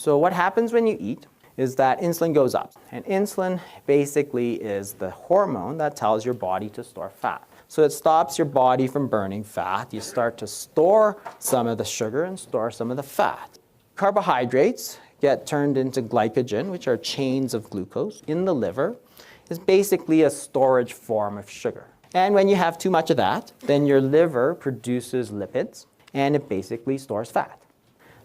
So what happens when you eat is that insulin goes up. And insulin basically is the hormone that tells your body to store fat. So it stops your body from burning fat. You start to store some of the sugar and store some of the fat. Carbohydrates get turned into glycogen, which are chains of glucose in the liver. Is basically a storage form of sugar. And when you have too much of that, then your liver produces lipids, and it basically stores fat.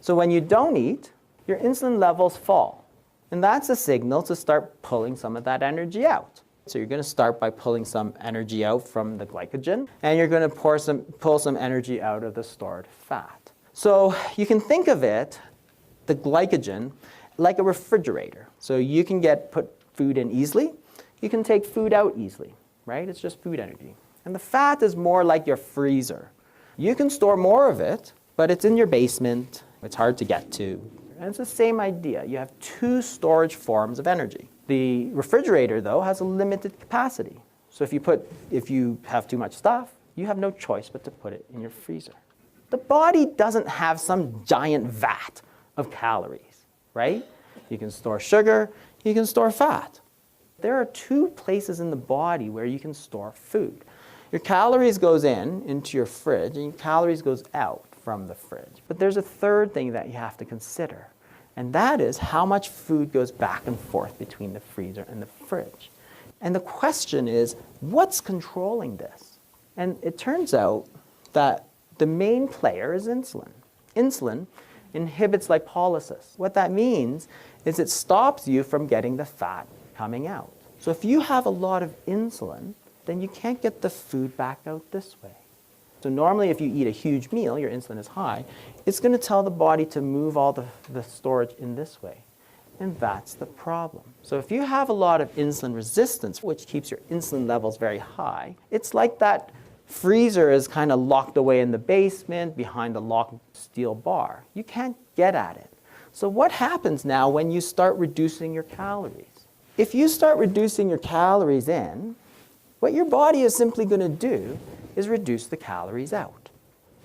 So when you don't eat, your insulin levels fall. And that's a signal to start pulling some of that energy out. So you're going to start by pulling some energy out from the glycogen, and you're going to pull some energy out of the stored fat. So you can think of it, the glycogen, like a refrigerator. So you can put food in easily. You can take food out easily, right? It's just food energy. And the fat is more like your freezer. You can store more of it, but it's in your basement. It's hard to get to. And it's the same idea. You have two storage forms of energy. The refrigerator, though, has a limited capacity. So if you have too much stuff, you have no choice but to put it in your freezer. The body doesn't have some giant vat of calories, right? You can store sugar, you can store fat. There are two places in the body where you can store food. Your calories goes into your fridge, and your calories goes out from the fridge. But there's a third thing that you have to consider, and that is how much food goes back and forth between the freezer and the fridge. And the question is, what's controlling this? And it turns out that the main player is insulin. Insulin inhibits lipolysis. What that means is it stops you from getting the fat coming out. So if you have a lot of insulin, then you can't get the food back out this way. So normally if you eat a huge meal, your insulin is high, it's going to tell the body to move all the storage in this way. And that's the problem. So if you have a lot of insulin resistance, which keeps your insulin levels very high, it's like that freezer is kind of locked away in the basement behind a locked steel bar. You can't get at it. So what happens now when you start reducing your calories? If you start reducing your calories in, what your body is simply going to do is reduce the calories out.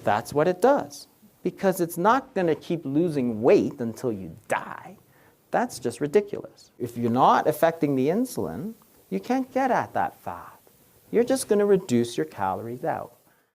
That's what it does. Because it's not going to keep losing weight until you die. That's just ridiculous. If you're not affecting the insulin, you can't get at that fat. You're just going to reduce your calories out.